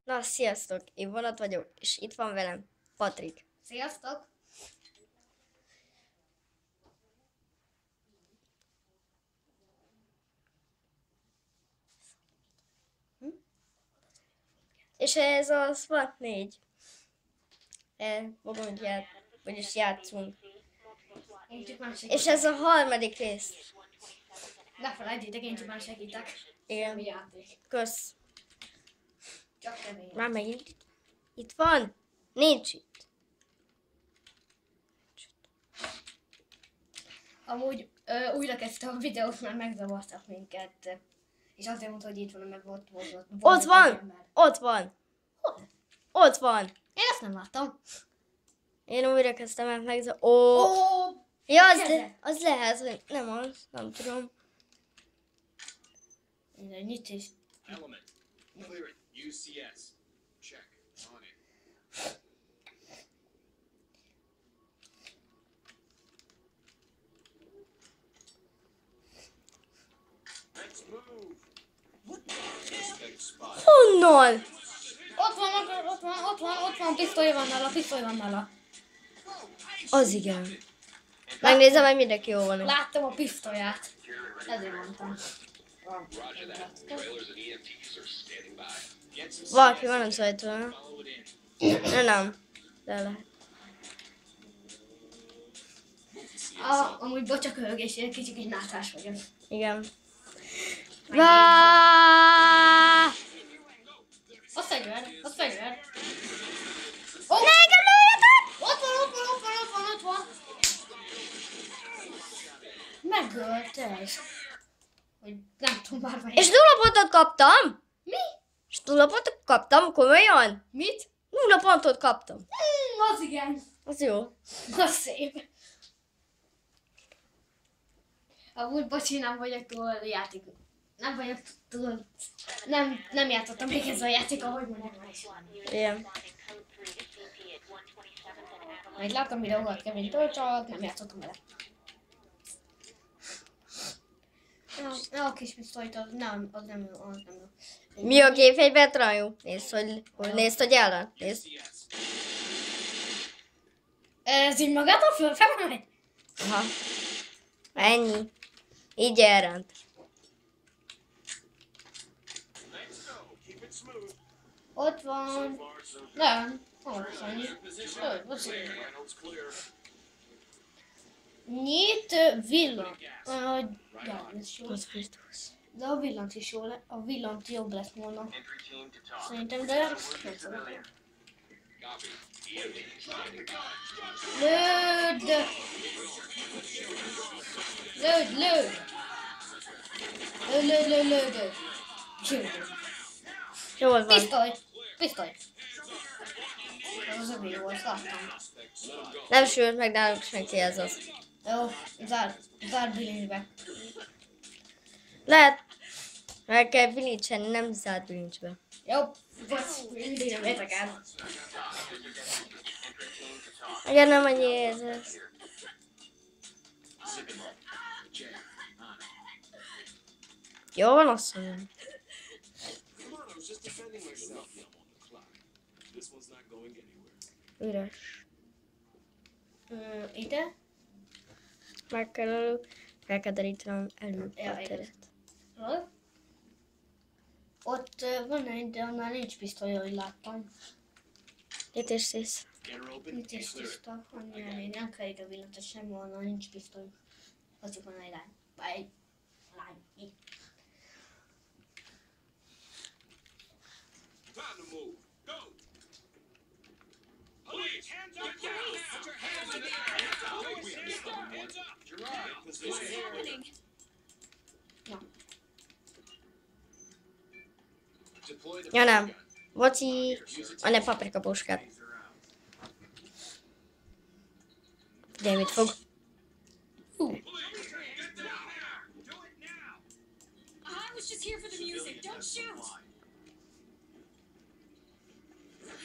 Na, sziasztok! Én Vonat vagyok, és itt van velem Patrik. Sziasztok! És ez a SWAT 4. Fogunk vagyis játszunk. Én csak már segítek. És ez a harmadik rész. Ne felejtjétek, én csak már segítek. Igen. Mi játék. Kösz. Csak kemény. Már megint itt van? Nincs itt. Amúgy újra kezdtem a videót, mert megzavartak minket. És azért mondta, hogy itt van, meg ott volt. Ott van! Ott van! Hol? Ott van! Én ezt nem láttam. Én újra kezdtem el Ó! Ja, az lehet, hogy nem az. Nem tudom. Nyit is. Element. Clear it. UCS. Check. On it. Let's move. Suspect spot. Honnan? Ott van, pisztoly van nála. Az igen. Megnézem, hogy mindenki jó van. Láttam a pisztolyát. Ezért mondtam. Roger that. Trailers and EMTs are standing by. Get some Valaki van az ajtóban. follow it in. Nem. De lehet. Amúgy bocsak hölgésért, kicsit így náthás vagyok. Igen. A fegyver. Nekem lőjetek! Ott van. Megölte ez. Hogy nem tudom már melyik. És 0 pontot kaptam! Mi? És 0 pontot kaptam, komolyan? Mit? 0 pontot kaptam. Az igen. Az jó. Az szép. Amúgy bocsi, nem vagyok túl játék. Nem vagyok túl... Nem játszottam még ezzel a játék, ahogy mondják már is. Igen. Majd láttam videókat Kevintől, csak nem játszottam vele. A kis pisztolyt, az nem jó. Mi a gépfegyvert rajú? Nézd, hogy ellen. Nézd. Ez így magától fölfelé megy? Aha. Ennyi. Így elrend. Let's go. Keep it smooth. Ott van. So far, so good. Nem. Hol van annyi? Position. Ott van. Reynolds clear. Nyit villant. Az Krisztus. De a villant is jó lesz. A villant jobb lett volna. Entry team to talk. Szerintem, de nem tudom. Copy. EMT standing by. Lőd! Jól van. Pisztoly! Ez az jó, azt láttam. Nem sült meg náluk senki, ez az. Jó, zár bilincsbe. Lehet. Meg kell bilincsen, nem zárt bilincsbe. Jó, mindig nem értek el. Igen, nem annyi érzés. Jó van, azt mondom. Come on, I was just defending myself. Clock. This one's not going anywhere. Üres. Ide? Meg kell derítenem elő Ja, a teret. Hol? Ott van egy, de annál nincs pisztoly, ahogy láttam. Itt is szész. Get her open. Nincs is tiszta, annyira még nem kell ide villantot semmi, annál nincs pisztoly. Az csak van egy lány. Egy lány. Itt. Time to move. Go. Police, hands up! Put your hands in the air! Hands up! Gerard, position. Na. Deploy the Ja nem. gun. Boci. A ne paprika puskát. De mit fog? Get down there! Do it now! I was just here for the music. Don't shoot.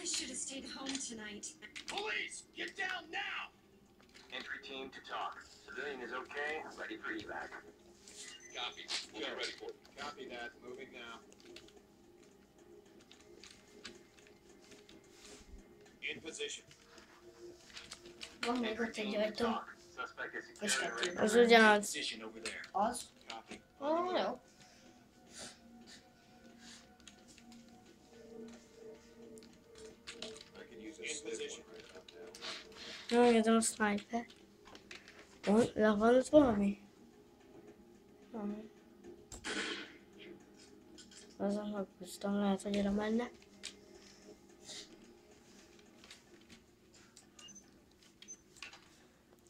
I should have stayed home tonight. Police, get down now! Entry team to talk. Civilian is okay. Ready for evac. Copy. We'll get ready for it. Copy that. Moving now. In position. Van még ott egy ajtó. Suspect is És secured and ready. kettő. Az ugyanaz. Position over there. Az. Copy. Jó. I can use a in position. Jó, engedem a sniper. Van ott valami? Azon megbíztam, lehet, hogy oda menne.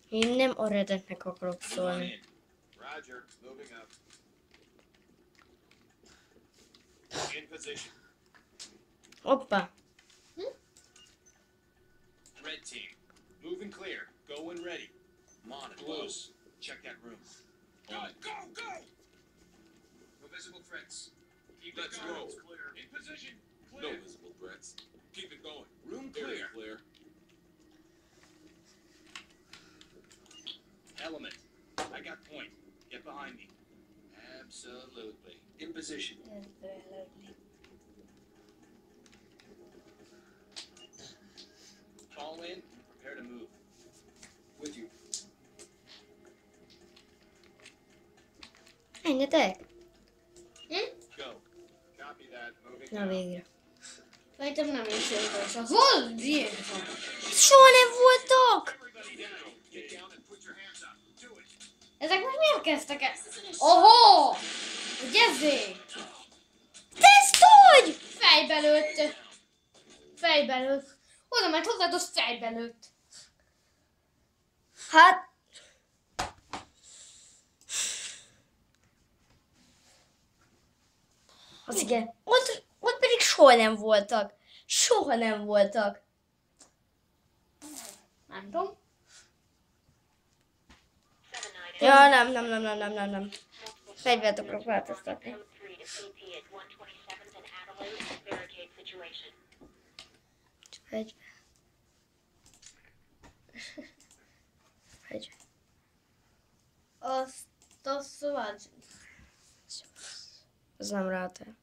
Én nem a redeknek akarok szólni. Roger. Moving up. In position. Hoppá! Red team. Move and clear. Go when ready. Monitor. Close. Check that room. Go, go, go! No visible threats. Keep Let's it going. Go. Clear. In position. Clear. No visible threats. Keep it going. Room clear. Clear. Element. I got point. Get behind me. Absolutely. In position. Fall in. Prepare to move. With you. Menjetek! Go. Copy that. Moving Na out. végre. Szerintem nem is jön. Hol? Ilyen van. Soha nem voltak! Everybody down. Get down and put your hands up. Do it. Ezek most miért kezdtek el? Oho! Hogy ezért? Te ezt hogy? Fejbe lőtt. Fejbe lőtt. Oda ment hozzád, az fejbe lőtt. Hát... Az igen. Ott pedig soha nem voltak. Soha nem voltak. Nem tudom. Ja, nem. Fegyvert akarok változtatni. Fegyver. Fegyver. Azt szóval. Az nem rátel.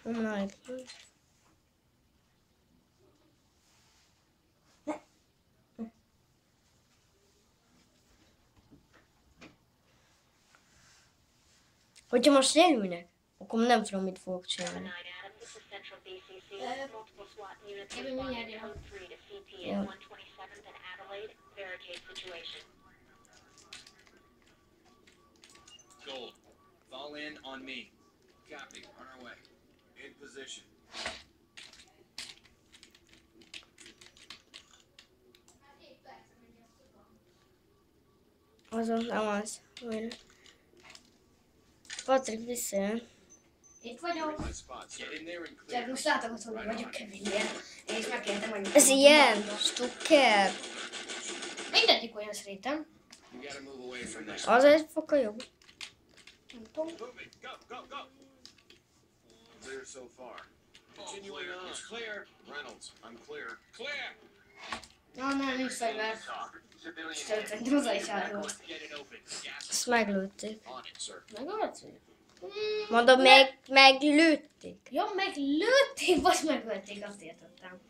Majd. Hogyha most elülnek, akkor nem tudom, mit fogok csinálni. Én mindjárt jön. Ja. Gold. Fall in on me. Copy. On our way. In position. Azon nem az. Újra. Patrik visszajön. Itt vagyok. My spots. Get in there and Csak clear. most látok, hogy vagyok keményen. És megkértem, hogy... Ez ilyen, stukker. Mindegyik olyan szerintem. You gotta move away from there. Az egy fokkal jobb. Nem tudom. Moving. Go, go, go. Clear so far. Continuing on. It's clear. Reynolds, I'm clear. Clear. Nem, nincs fegyver. Szerintem az is állott. Get it open. Gas Ezt meglőtték. on it, sir. Megölt? Mondom, meglőtték. Jó, meglőtték, vagy megölték, azt értettem.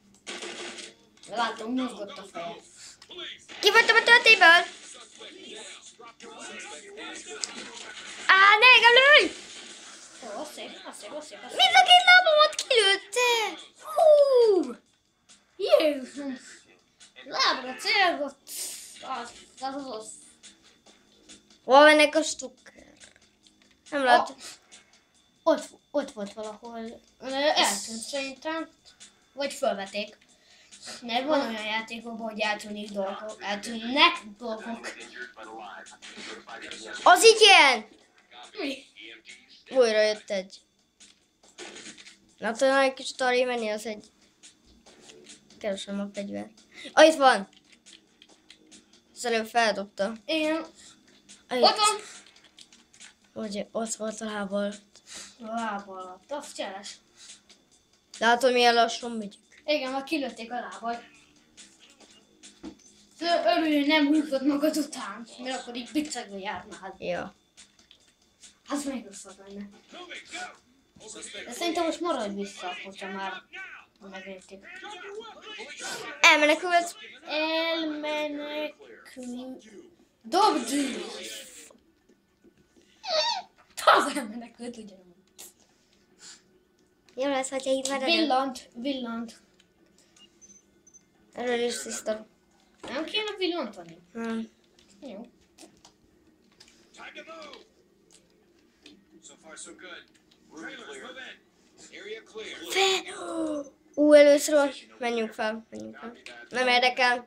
Látom, mozgott a feje. Kivettem a töltéből! Á, ne engem lőj! Ó, szép, az szép, az szép, az szép. Mind a két lábamat kilőtte! Hú! Jézus! Lábra célgott. Az. Hol vannak a stukker? Nem látom. Ott volt valahol. Eltűnt szerintem. Vagy fölvették. Mert van olyan játékokban, hogy eltűnnek dolgok. Az igen! Mi? Újra jött egy. Na, talán egy kicsit arra menni, az egy... Keresem a fegyvert. Itt van! Az előbb feldobta. Igen. Itt. Ott van. Hogy ott volt a lába alatt. A lába alatt. Az cseles. Látod, milyen lassan megyünk. Igen, már kilőtték a lábad. Örülj, nem húzod magad után, mert akkor így bicegve járnál. Jó. Az még rosszabb lenne. Moving, go! De szerintem most maradj vissza, hogyha már megérték. Elmenekült. Elmenekült. Dobd! Az elmenekült ugyanúgy. Jó lesz, hogyha itt maradok. Villant. Erről is tiszta. Nem kéne villantani? Nem. Jó. Time to move! So far, so good. Trailers, move in. Area clear. Fel! Először menjünk fel. Nem érdekel.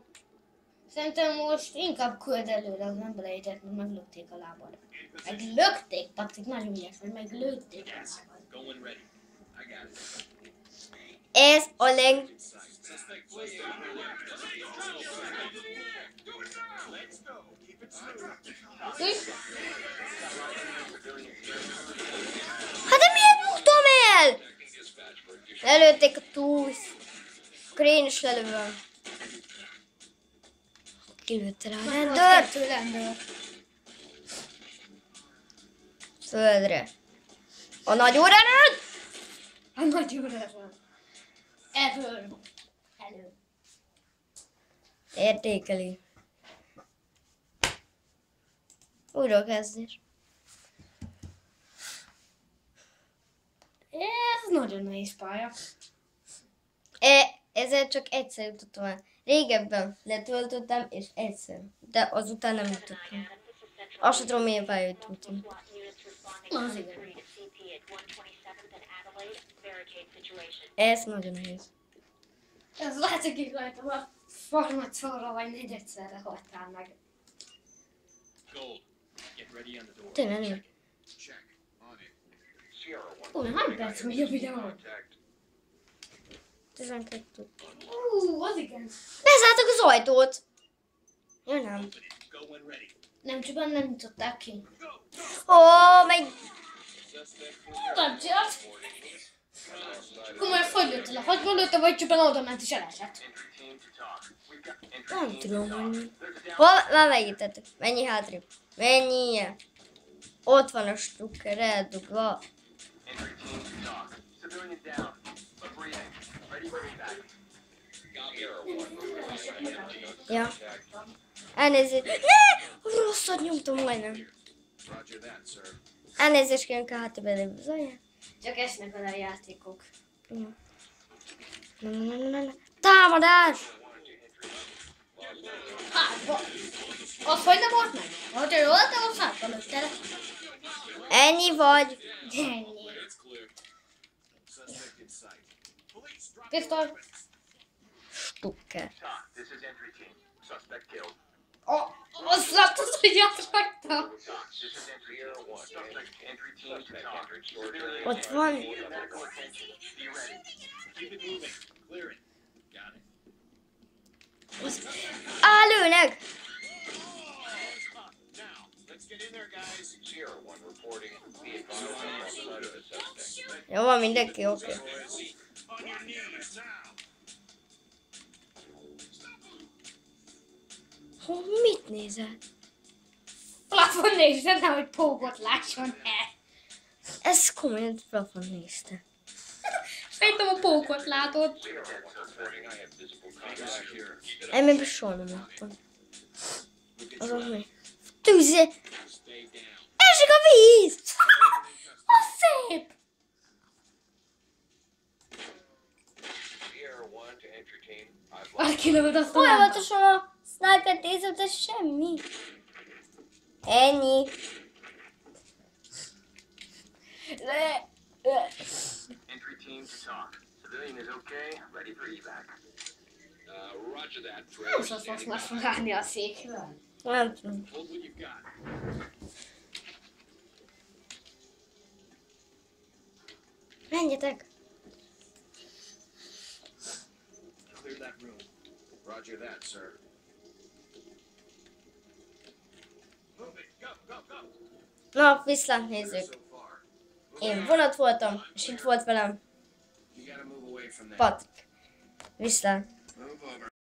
Szerintem most inkább küld előre, az nem belejtett, mert meglökték a lábad. Meglökték, Patrik, nagyon ügyes vagy, meglőtték a lábad. Going ready. I got it. Ez a Suspect flees down the left. Do it now! Let's go. Keep it smooth. Hát de miért buktam el? Lelőtték a túsz. Akkor én is lelövöm. Kilőtte rá a rendőr. Kettő rendőr. Földre. A nagy óránőd! A nagy úrral. Elő. Értékeli. Újra kezdés. Ez nagyon nehéz pálya. Ezzel csak egyszer jutottam el. Régebben letöltöttem, és egyszer. De azután nem jutottam. Azt sem tudom, milyen pályát jutottam. Az igen. Ez nagyon nehéz. Ez látszik így rajtam, a farmacóra vagy negyedszerre haltál meg. Gold. Get ready on the door. Tényleg nem. Check. On it. Új, hány perc megy a videó? 12. Az igen. Bezártak az ajtót. Ja nem. Go when ready. Nem csak nem nyitották ki. Ó, meg... Nem csinált. Komolyan hogy lőtte le? Hogy lőtte, vagy csupán oda ment és elesett? Nem tudom, hogy... Hol? Már megítettük. Mennyi hátrébb? Mennyi? Ott van a stukker eldugva. Ja. Elnézést. Ne! Rosszat nyomtam majdnem. Roger that, sir. Elnézést kérünk a háttérben lévő zajját. Csak esnek vele a játékok. Támadás! Hátba. Az hogy nem volt meg? Hogyha jól te most hátba lőtte le. Ennyi vagy. Ennyi. It's clear. Suspect in sight. Police, drop Pisztoly. Stukker. This is entry team. Suspect killed. Azt láttad, hogy átraktam. This is entry one. Suspect entry team to talk. Ott van. Medical attention. Be ready. Keep it moving. Clear it. Got it. Lőnek! Now, let's get in there, guys. Sierra 1 reporting the advised outside of the suspect. Jó van, mindenki oké. On your knees now. Mit nézel? Plafon nézd, nehogy pókot lásson el. Ez komolyan plafon nézte. Szerintem a pókot látod. Reporting I have visible Back here. Elmébe soha nem láttam. Azon mi? Tűzé! Stay down. Esik a víz! Az szép! Sierra 1 to entry team. I've Valaki lövöd azt a lábát. Folyamatosan a sniper nézem, de semmi. Ennyi. entry team to talk. Civilian is okay. Ready for evac. Roger that. Nem szoksz most már felállni a székről. Nem tudom. Hold what you've got. Menjetek. Clear that room. Roger that, sir. Move it. Go, go, go. Na, viszlát nézzük. So far. Én vonat voltam, és itt volt velem You gotta move away from that. Patrik. Viszlát. Move over.